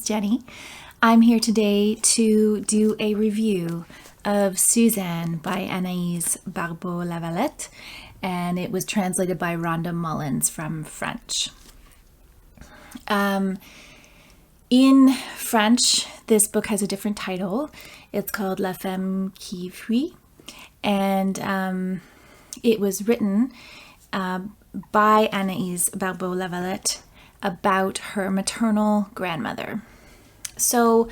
name's Jenny. I'm here today to do a review of Suzanne by Anais Barbeau-Lavalette, and it was translated by Rhonda Mullins from French. In French, this book has a different title. It's called La Femme qui fuit, and it was written by Anais Barbeau-Lavalette about her maternal grandmother. So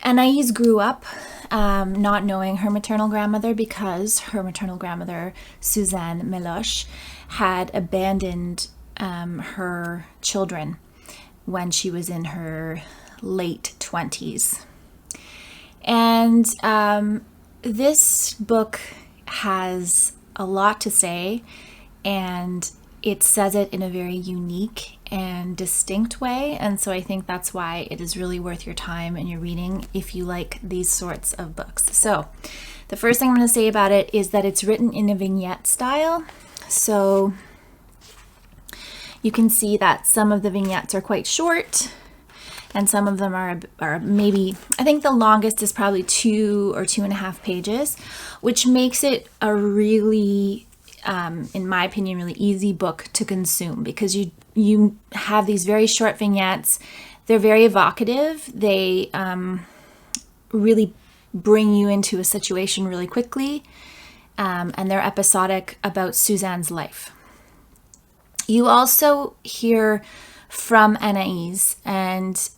Anais grew up not knowing her maternal grandmother because her maternal grandmother, Suzanne Meloche, had abandoned her children when she was in her late 20s. And this book has a lot to say, and it says it in a very unique and distinct way, and so I think that's why it is really worth your time and your reading if you like these sorts of books. So the first thing I'm going to say about it is that it's written in a vignette style. So you can see that some of the vignettes are quite short and some of them are maybe, I think the longest is probably 2 or 2.5 pages, which makes it a really in my opinion, really easy book to consume because you have these very short vignettes. They're very evocative. They really bring you into a situation really quickly, and they're episodic about Suzanne's life. You also hear from Anais, and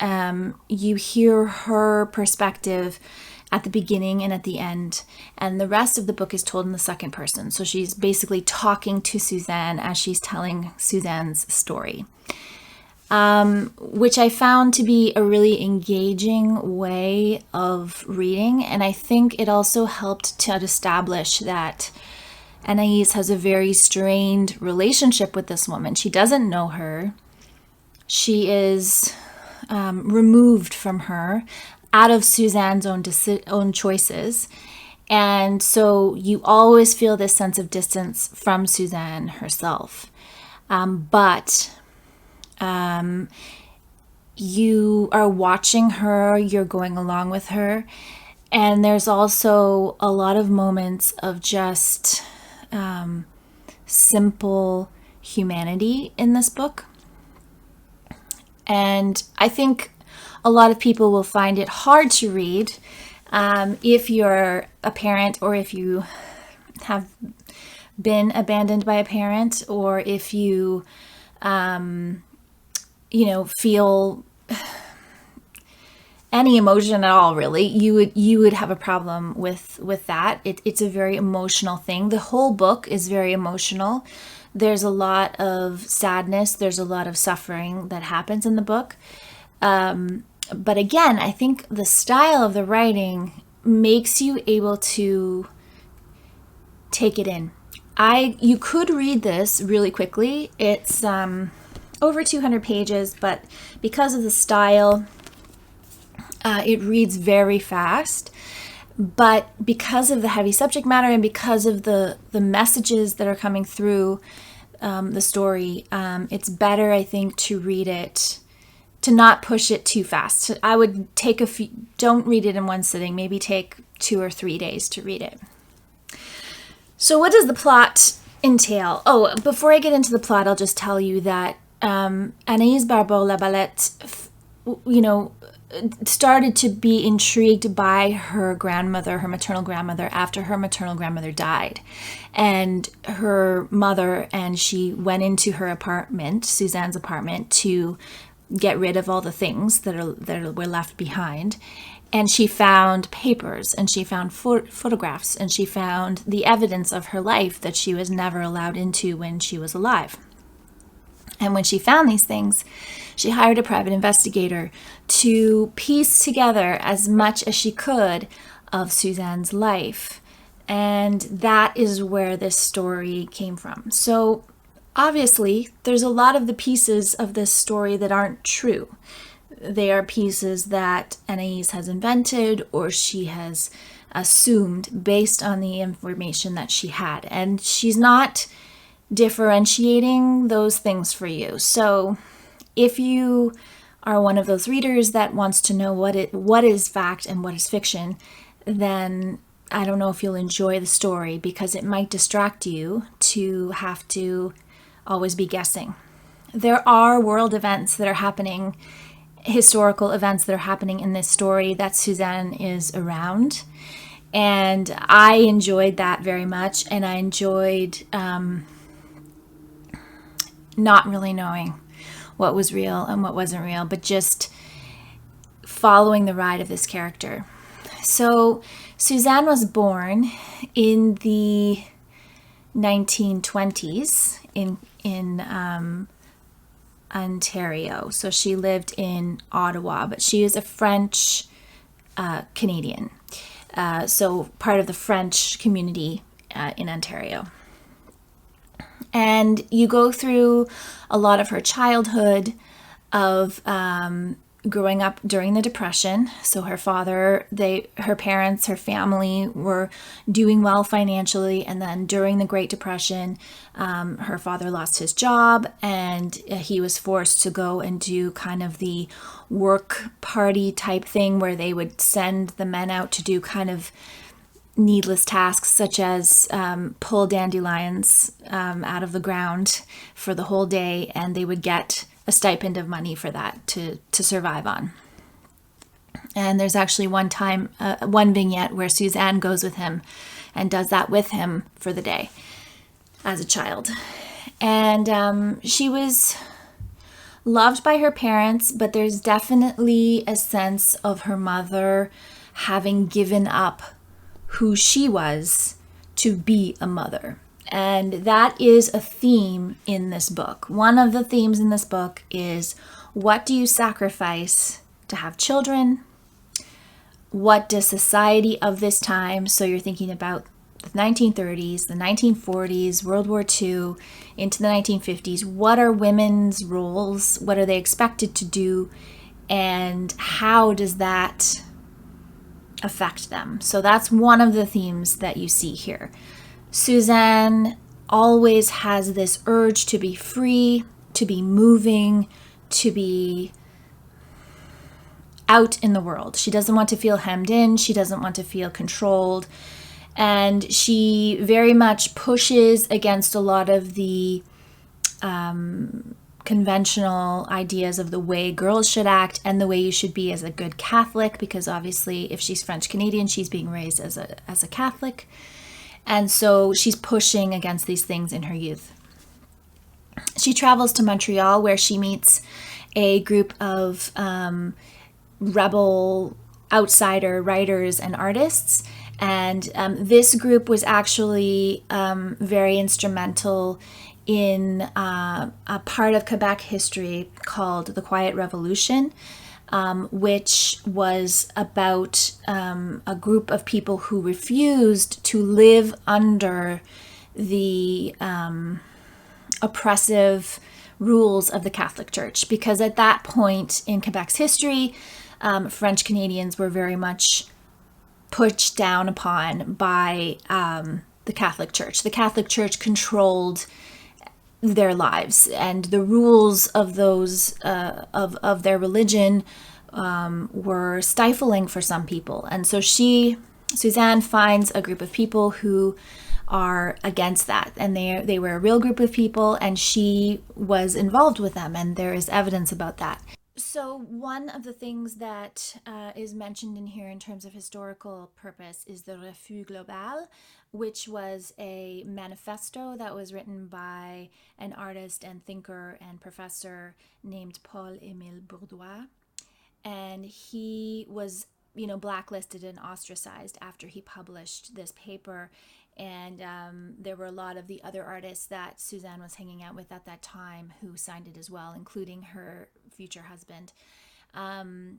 you hear her perspective at the beginning and at the end, and the rest of the book is told in the second person. So she's basically talking to Suzanne as she's telling Suzanne's story, which I found to be a really engaging way of reading, and I think it also helped to establish that Anais has a very strained relationship with this woman. She doesn't know her. She is removed from her out of Suzanne's own choices. And so you always feel this sense of distance from Suzanne herself. But you are watching her, you're going along with her. And there's also a lot of moments of just simple humanity in this book. And I think a lot of people will find it hard to read if you're a parent, or if you have been abandoned by a parent, or if you, feel any emotion at all. Really, you would have a problem with that. It's a very emotional thing. The whole book is very emotional. There's a lot of sadness. There's a lot of suffering that happens in the book. But again, I think the style of the writing makes you able to take it in. You could read this really quickly. It's over 200 pages, but because of the style, it reads very fast. But because of the heavy subject matter and because of the messages that are coming through the story, it's better, I think, to read it, to not push it too fast. I would take don't read it in one sitting, maybe take 2 or 3 days to read it. So what does the plot entail? Oh, before I get into the plot, I'll just tell you that Anais Barbeau-Lavalette, started to be intrigued by her grandmother, her maternal grandmother, after her maternal grandmother died. And her mother and she went into her apartment, Suzanne's apartment, to get rid of all the things that were left behind. And she found papers, and she found photographs, and she found the evidence of her life that she was never allowed into when she was alive. And when she found these things, she hired a private investigator to piece together as much as she could of Suzanne's life. And that is where this story came from. So obviously, there's a lot of the pieces of this story that aren't true. They are pieces that Anais has invented or she has assumed based on the information that she had. And she's not differentiating those things for you. So if you are one of those readers that wants to know what is fact and what is fiction, then I don't know if you'll enjoy the story, because it might distract you to have to always be guessing. There are world events that are happening, historical events that are happening in this story that Suzanne is around. And I enjoyed that very much. And I enjoyed not really knowing what was real and what wasn't real, but just following the ride of this character. So Suzanne was born in the 1920s in Ontario. So she lived in Ottawa, but she is a French Canadian. So part of the French community in Ontario. And you go through a lot of her childhood of growing up during the Depression. So her father, her parents, her family were doing well financially. And then during the Great Depression, her father lost his job and he was forced to go and do kind of the work party type thing where they would send the men out to do kind of needless tasks, such as pull dandelions out of the ground for the whole day, and they would get a stipend of money for that to survive on. And there's actually one vignette where Suzanne goes with him and does that with him for the day as a child. And she was loved by her parents, but there's definitely a sense of her mother having given up who she was to be a mother. And that is a theme in this book. One of the themes in this book is, what do you sacrifice to have children? What does society of this time, so you're thinking about the 1930s, the 1940s, World War II, into the 1950s, what are women's roles? What are they expected to do? And how does that affect them? So that's one of the themes that you see here. Suzanne always has this urge to be free, to be moving, to be out in the world. She doesn't want to feel hemmed in. She doesn't want to feel controlled. And she very much pushes against a lot of the conventional ideas of the way girls should act and the way you should be as a good Catholic, because obviously if she's French Canadian, she's being raised as a Catholic. And so she's pushing against these things in her youth. She travels to Montreal, where she meets a group of rebel outsider writers and artists. And this group was actually very instrumental in a part of Quebec history called the Quiet Revolution, which was about a group of people who refused to live under the oppressive rules of the Catholic Church. Because at that point in Quebec's history, French Canadians were very much pushed down upon by the Catholic Church. The Catholic Church controlled their lives, and the rules of those of their religion were stifling for some people. And so Suzanne finds a group of people who are against that, and they were a real group of people, and she was involved with them, and there is evidence about that. So one of the things that is mentioned in here in terms of historical purpose is the Refus Global, which was a manifesto that was written by an artist and thinker and professor named Paul-Émile Bourdois. And he was, blacklisted and ostracized after he published this paper. And there were a lot of the other artists that Suzanne was hanging out with at that time who signed it as well, including her future husband. And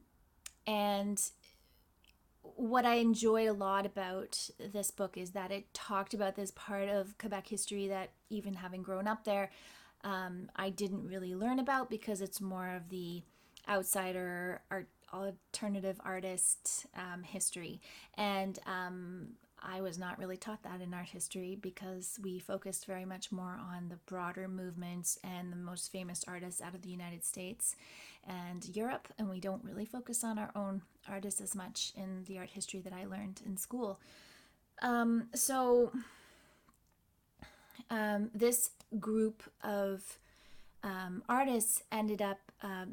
what I enjoyed a lot about this book is that it talked about this part of Quebec history that, even having grown up there, I didn't really learn about, because it's more of the outsider alternative artist history. And I was not really taught that in art history because we focused very much more on the broader movements and the most famous artists out of the United States and Europe, and we don't really focus on our own artists as much in the art history that I learned in school. This group of artists ended up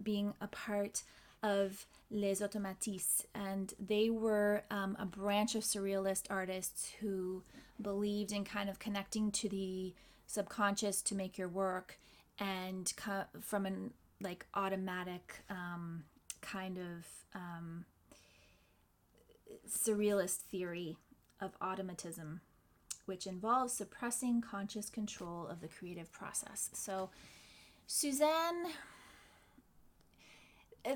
being a part of Les Automatistes, and they were a branch of surrealist artists who believed in kind of connecting to the subconscious to make your work, and from an like automatic kind of surrealist theory of automatism, which involves suppressing conscious control of the creative process. So Suzanne,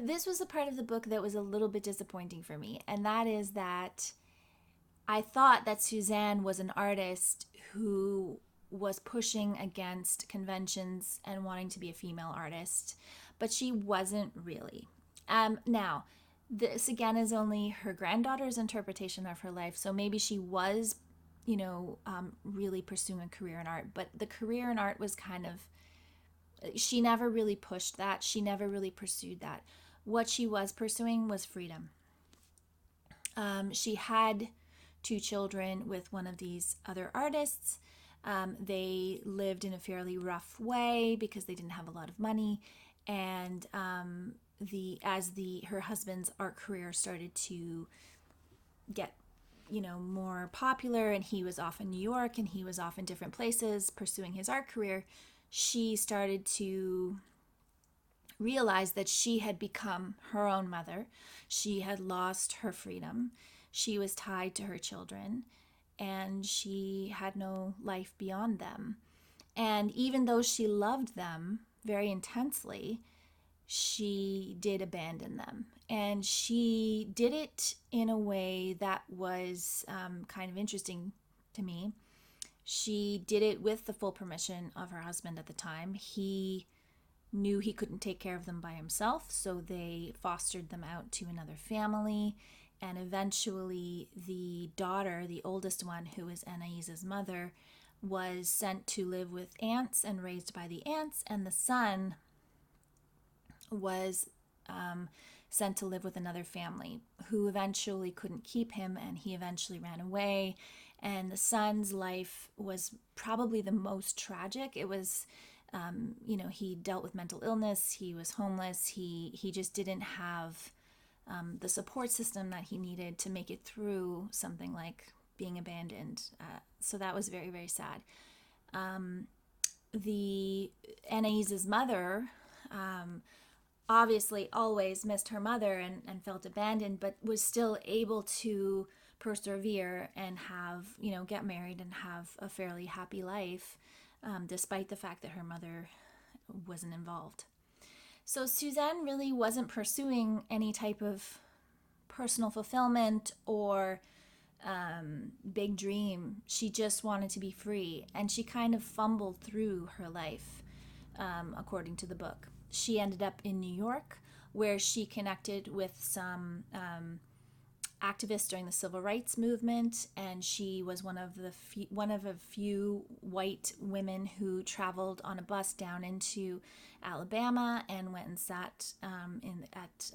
this was a part of the book that was a little bit disappointing for me, and that is that I thought that Suzanne was an artist who was pushing against conventions and wanting to be a female artist, but she wasn't really. Now, this again is only her granddaughter's interpretation of her life, so maybe she was, really pursuing a career in art, but the career in art was kind of, she never really pushed that. She never really pursued that. What she was pursuing was freedom. She had 2 children with one of these other artists. They lived in a fairly rough way because they didn't have a lot of money, and her husband's art career started to get more popular, and he was off in New York and he was off in different places pursuing his art career, she started to realize that she had become her own mother. She had lost her freedom. She was tied to her children, and she had no life beyond them. And even though she loved them very intensely, she did abandon them. And she did it in a way that was kind of interesting to me. She did it with the full permission of her husband at the time. He knew he couldn't take care of them by himself, so they fostered them out to another family. And eventually, the daughter, the oldest one, who was Anaïs's mother, was sent to live with aunts and raised by the aunts. And the son was sent to live with another family who eventually couldn't keep him, and he eventually ran away. And the son's life was probably the most tragic. It was, he dealt with mental illness, he was homeless, he just didn't have the support system that he needed to make it through something like being abandoned. So that was very, very sad. The Anaïs's mother obviously always missed her mother and felt abandoned, but was still able to persevere and have, get married and have a fairly happy life, despite the fact that her mother wasn't involved. So Suzanne really wasn't pursuing any type of personal fulfillment or big dream. She just wanted to be free, and she kind of fumbled through her life, according to the book. She ended up in New York, where she connected with some activists during the civil rights movement, and she was one of a few white women who traveled on a bus down into Alabama and went and sat at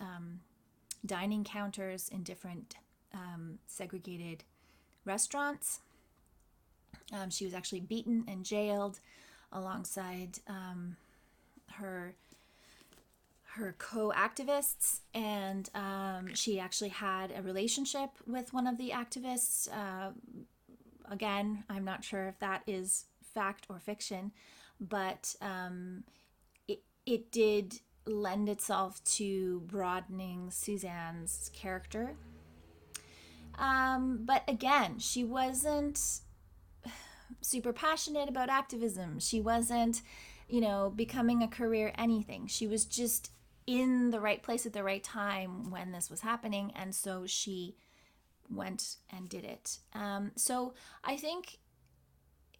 dining counters in different segregated restaurants. She was actually beaten and jailed alongside her co-activists, and she actually had a relationship with one of the activists. Again, I'm not sure if that is fact or fiction, but it did lend itself to broadening Suzanne's character. But again, she wasn't super passionate about activism. She wasn't, becoming a career anything. She was just in the right place at the right time when this was happening, and so she went and did it. So I think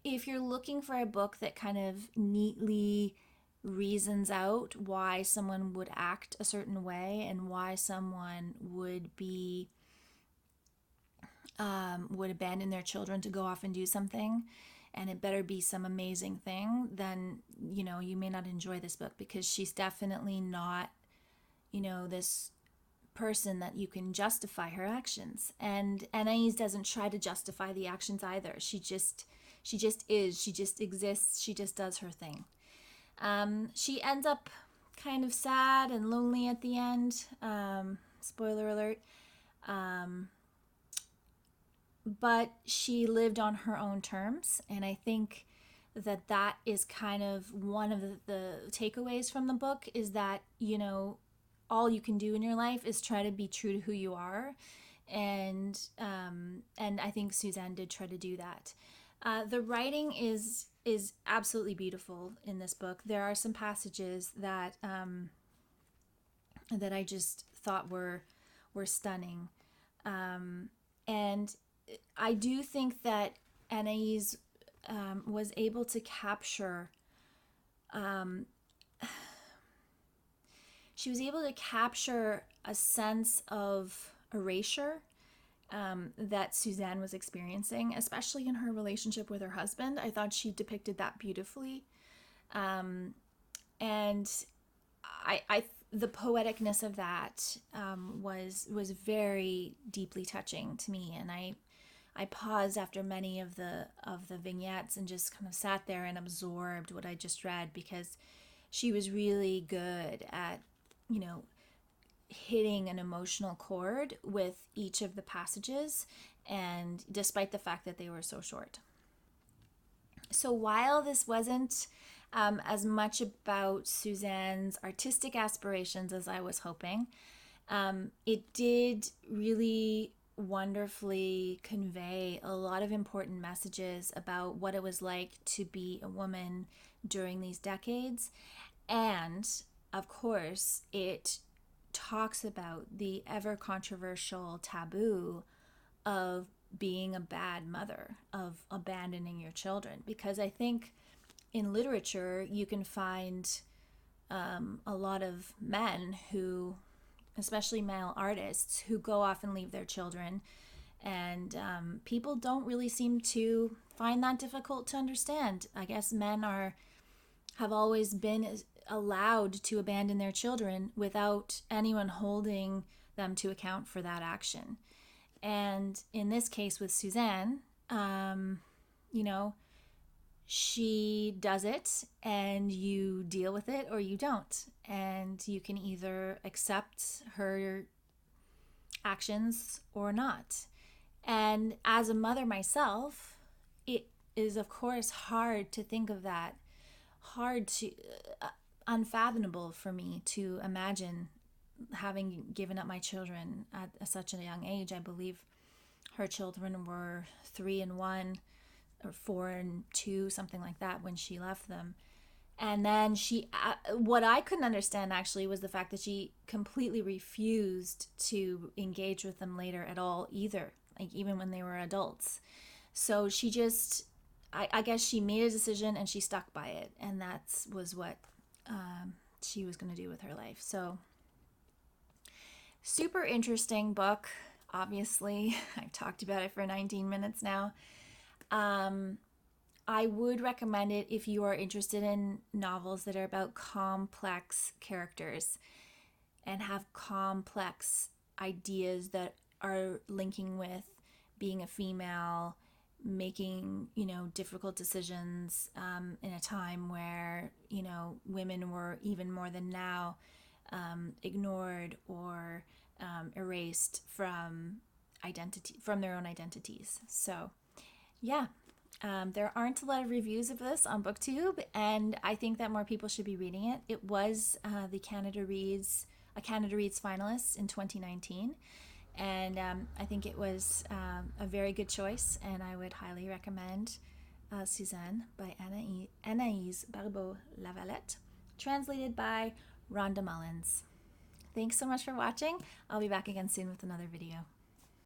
if you're looking for a book that kind of neatly reasons out why someone would act a certain way and why someone would be would abandon their children to go off and do something, and it better be some amazing thing, then, you may not enjoy this book, because she's definitely not, this person that you can justify her actions. And Anais doesn't try to justify the actions either. She just is. She just exists. She just does her thing. She ends up kind of sad and lonely at the end. Spoiler alert. But she lived on her own terms, and I think that is kind of one of the takeaways from the book, is that, all you can do in your life is try to be true to who you are. And I think Suzanne did try to do that. The writing is absolutely beautiful in this book. There are some passages that I just thought were stunning. And I do think that Anais was able to capture a sense of erasure that Suzanne was experiencing, especially in her relationship with her husband. I thought she depicted that beautifully. And the poeticness of that was very deeply touching to me, and I paused after many of the vignettes and just kind of sat there and absorbed what I just read, because she was really good at, hitting an emotional chord with each of the passages, and despite the fact that they were so short. So while this wasn't as much about Suzanne's artistic aspirations as I was hoping, it did really wonderfully convey a lot of important messages about what it was like to be a woman during these decades. And of course, it talks about the ever controversial taboo of being a bad mother, of abandoning your children. Because I think in literature, you can find a lot of men who, especially male artists, who go off and leave their children. And people don't really seem to find that difficult to understand. I guess men have always been allowed to abandon their children without anyone holding them to account for that action. And in this case with Suzanne, she does it, and you deal with it or you don't. And you can either accept her actions or not. And as a mother myself, it is, of course, hard to think of that. Hard to, unfathomable for me to imagine having given up my children at such a young age. I believe her children were 3 and 1, or 4 and 2, something like that, when she left them. And then what I couldn't understand actually was the fact that she completely refused to engage with them later at all either, like even when they were adults. So she just, I guess she made a decision and she stuck by it, and that was what she was going to do with her life. So super interesting book, obviously. I've talked about it for 19 minutes now. I would recommend it if you are interested in novels that are about complex characters and have complex ideas that are linking with being a female, making, difficult decisions in a time where, women were even more than now ignored or erased from their own identities. So, yeah. There aren't a lot of reviews of this on BookTube, and I think that more people should be reading it. It was a Canada Reads finalist in 2019, and I think it was a very good choice, and I would highly recommend Suzanne by Anais Barbeau-Lavalette, translated by Rhonda Mullins. Thanks so much for watching. I'll be back again soon with another video.